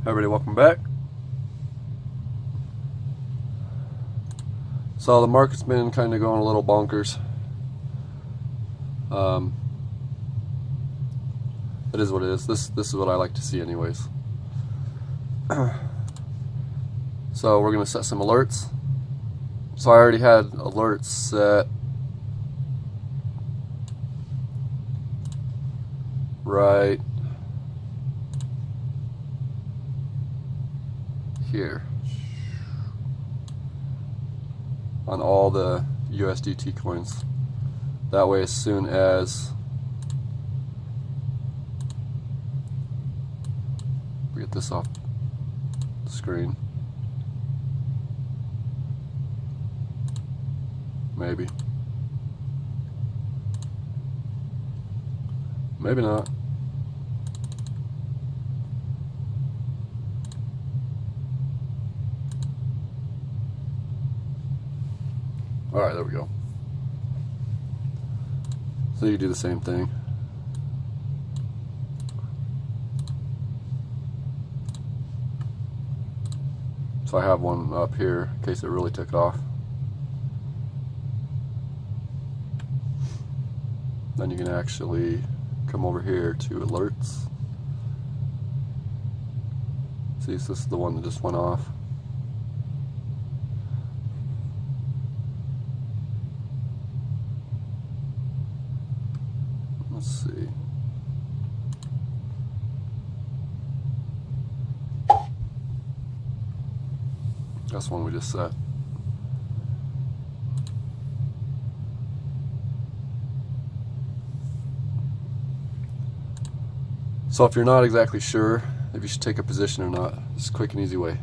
Everybody, welcome back. So the market's been kind of going a little bonkers. It is what it is. This is what I like to see anyways. So we're going to set some alerts. So I already had alerts set right here on all the USDT coins. That way, as soon as we get this off the screen, maybe not. Alright, there we go. So you do the same thing. So I have one up here in case it really took off. Then you can actually come over here to alerts. See, so this is the one that just went off. Let's see. That's one we just set. So if you're not exactly sure if you should take a position or not, this is a quick and easy way.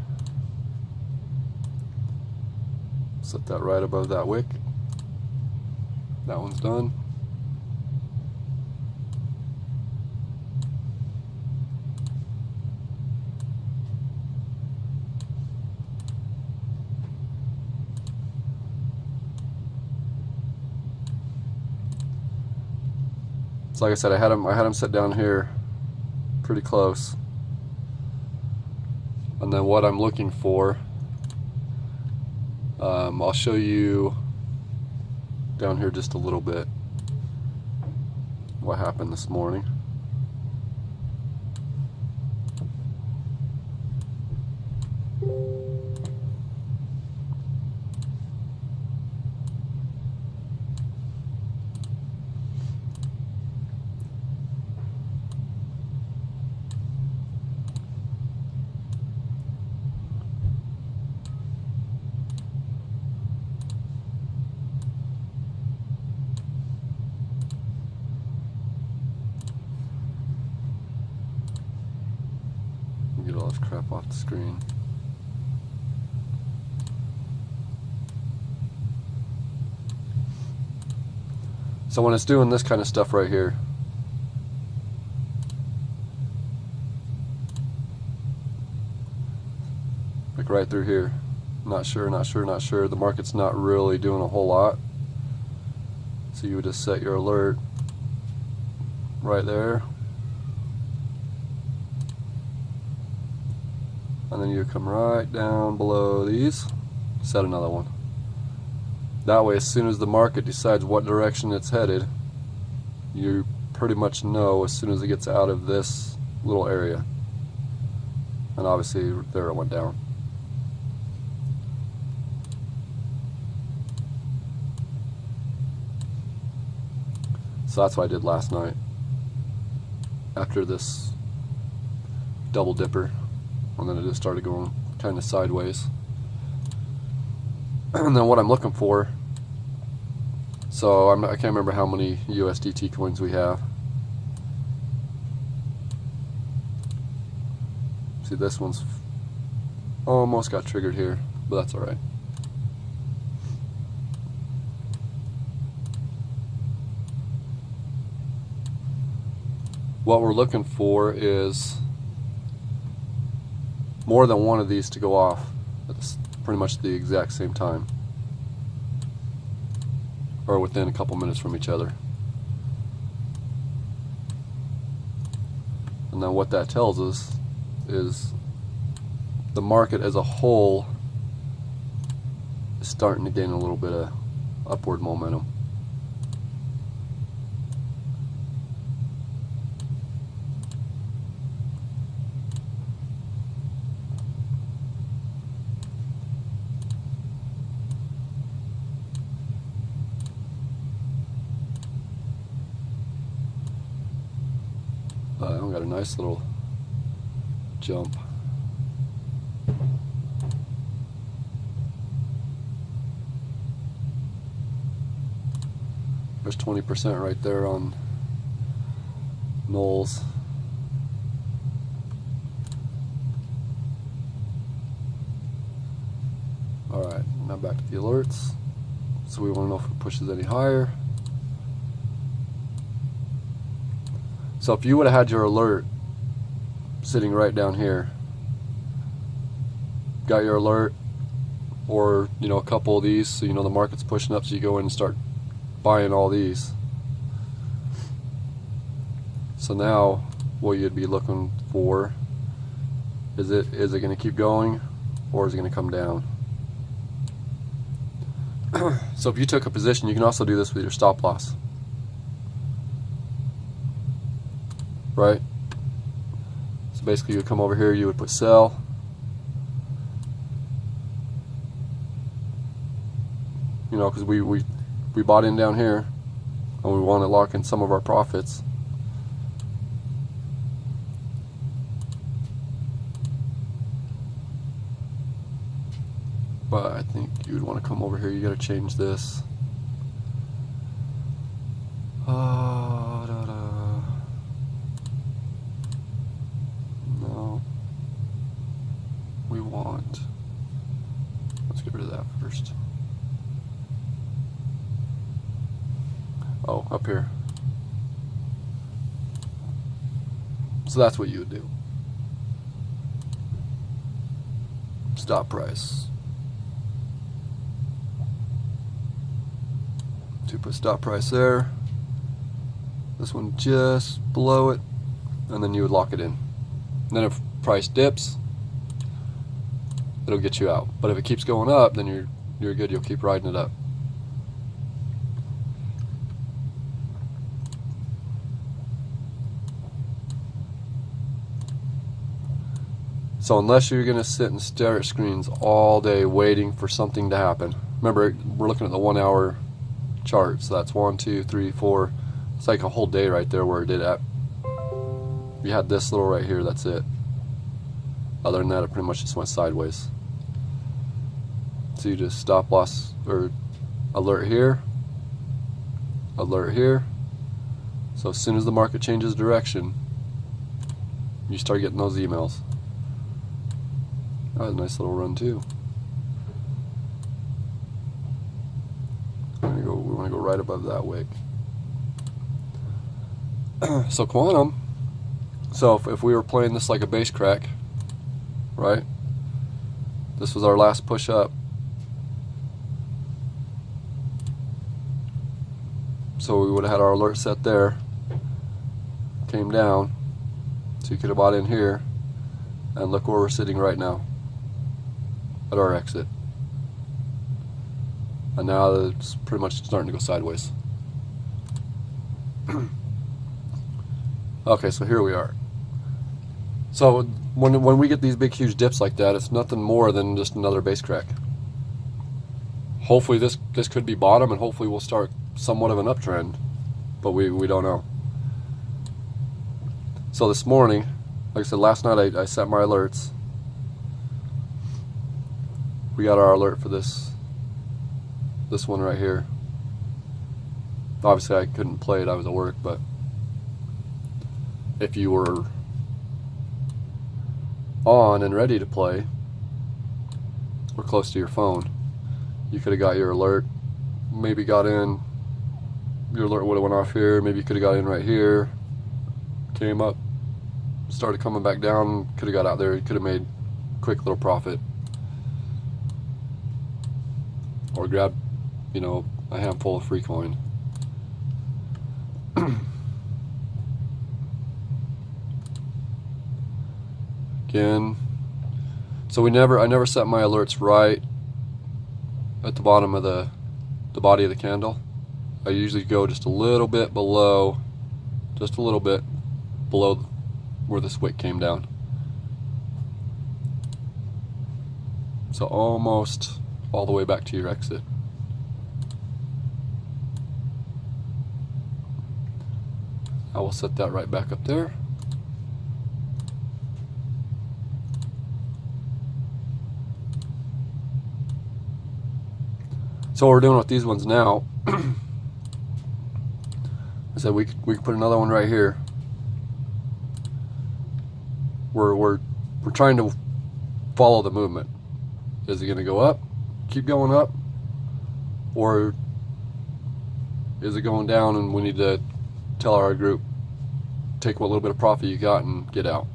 Set that right above that wick. That one's done. So like I said, I had them set down here pretty close. And then what I'm looking for, I'll show you down here just a little bit what happened this morning. Get all this crap off the screen. So when it's doing this kind of stuff right here, like right through here, not sure, the market's not really doing a whole lot. So you would just set your alert right there. And then you come right down below these, set another one. That way, as soon as the market decides what direction it's headed, you pretty much know as soon as it gets out of this little area. And obviously, there it went down. So that's what I did last night. After this double dipper. And then it just started going kind of sideways. And then what I'm looking for, so I can't remember how many USDT coins we have. See, this one's almost got triggered here, but that's alright. What we're looking for is more than one of these to go off at pretty much the exact same time, or within a couple minutes from each other. And then what that tells us is the market as a whole is starting to gain a little bit of upward momentum. I got a nice little jump. There's 20% right there on Knowles. Alright, now back to the alerts. So we want to know if it pushes any higher. So if you would have had your alert sitting right down here, got your alert, or you know, a couple of these, so you know the market's pushing up, so you go in and start buying all these. So now what you'd be looking for is it going to keep going, or is it going to come down? So if you took a position, you can also do this with your stop loss, right? So basically you would come over here, you would put sell, you know, because we bought in down here and we want to lock in some of our profits. But I think you would want to come over here, you got to change this. No. We want, let's get rid of that first. Oh, up here. So that's what you would do. Stop price. So you put stop price there. This one just below it, and then you would lock it in. And then if price dips, it'll get you out. But if it keeps going up, then you're good. You'll keep riding it up. So unless you're going to sit and stare at screens all day waiting for something to happen. Remember, we're looking at the 1 hour chart. So that's 1, 2, 3, 4. It's like a whole day right there where it did at. You had this little right here, that's it. Other than that, it pretty much just went sideways. So you just stop loss or alert here. Alert here. So as soon as the market changes direction, you start getting those emails. That was a nice little run too. We want to go right above that wick. So quantum. So if we were playing this like a base crack, right? This was our last push up. So we would have had our alert set there. Came down. So you could have bought in here. And look where we're sitting right now. At our exit. And now it's pretty much starting to go sideways. Okay, so here we are. So when we get these big huge dips like that, it's nothing more than just another base crack. Hopefully this could be bottom, and hopefully we'll start somewhat of an uptrend, but we don't know. So this morning, like I said, last night I set my alerts. We got our alert for this one right here. Obviously I couldn't play it, I was at work, but if you were on and ready to play or close to your phone, you could have got your alert, maybe got in, your alert would have went off here, maybe you could have got in right here, came up, started coming back down, could have got out there, you could have made a quick little profit. Or grab, you know, a handful of free coin. Again, So I never set my alerts right at the bottom of the body of the candle. I usually go just a little bit below, where this wick came down. So almost all the way back to your exit. I will set that right back up there. So what we're doing with these ones now, I said we could put another one right here. We're trying to follow the movement. Is it going to go up, keep going up, or is it going down and we need to tell our group, take what little bit of profit you got and get out?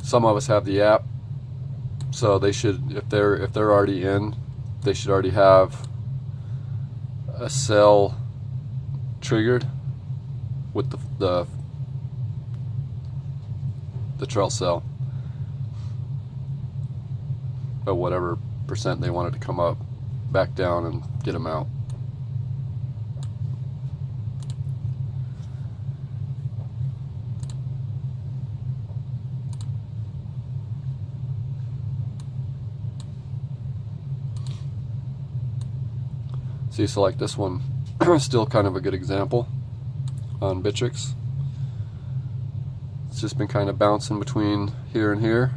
Some of us have the app, so they should, if they're already in, they should already have a sell triggered with the trail sell at whatever percent they wanted to come up, back down, and get them out. See, so like this one, still kind of a good example on Bittrex. It's just been kind of bouncing between here and here.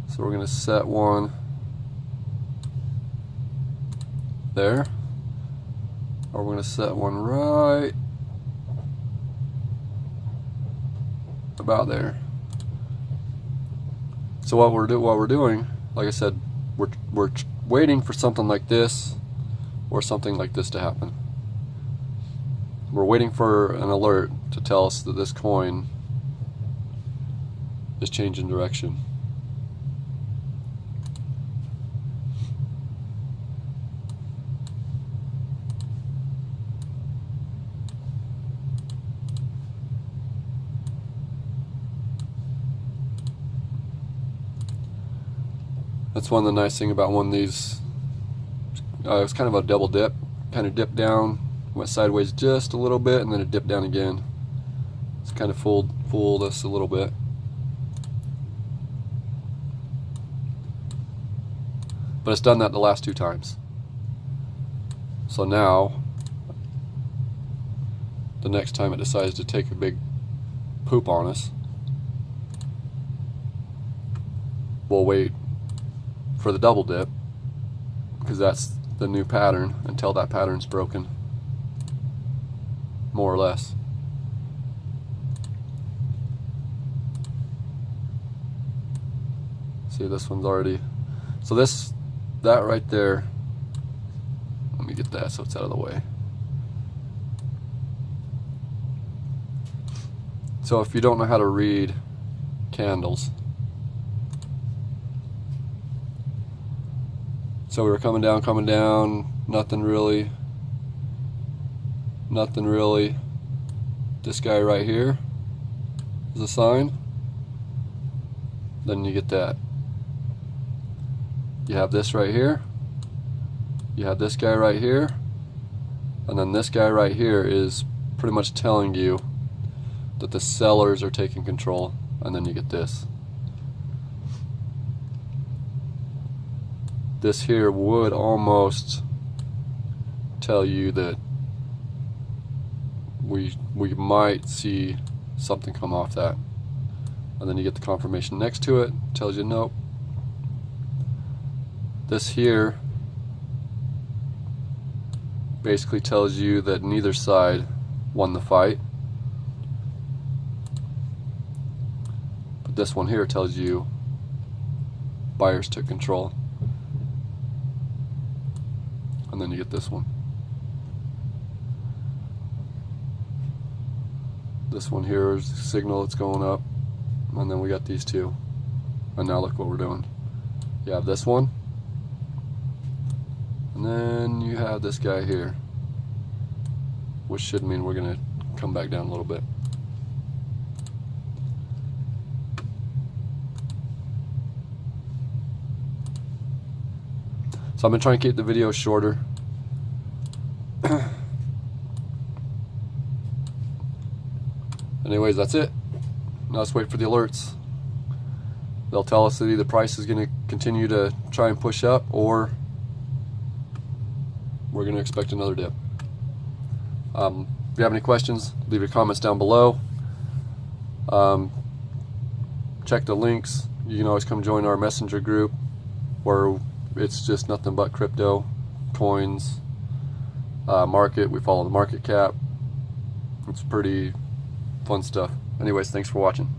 So we're going to set one there, or we're going to set one right about there. So what we're doing, like I said, we're waiting for something like this or something like this to happen. We're waiting for an alert to tell us that this coin is changing direction. That's one of the nice thing about one of these. It was kind of a double dip, kind of dipped down, went sideways just a little bit, and then it dipped down again. It's kind of fooled us a little bit. But it's done that the last two times. So now, the next time it decides to take a big poop on us, we'll wait for the double dip, because that's the new pattern, until that pattern's broken, more or less. See, this one's already, so that right there, let me get that so it's out of the way. So if you don't know how to read candles, so we were coming down, nothing really. This guy right here is a sign. Then you get that. You have this right here. You have this guy right here. And then this guy right here is pretty much telling you that the sellers are taking control. And then you get this. This here would almost tell you that we might see something come off that. And then you get the confirmation next to it, tells you nope. This here basically tells you that neither side won the fight. But this one here tells you buyers took control. And then you get this one. This one here is the signal it's going up. And then we got these two. And now look what we're doing. You have this one. And then you have this guy here, which should mean we're going to come back down a little bit. So I'm going to try and keep the video shorter. Anyways, that's it. Now let's wait for the alerts. They'll tell us that either price is going to continue to try and push up, or we're going to expect another dip. If you have any questions, leave your comments down below. Check the links. You can always come join our messenger group, where it's just nothing but crypto, coins, market. We follow the market cap. It's pretty fun stuff. Anyways, thanks for watching.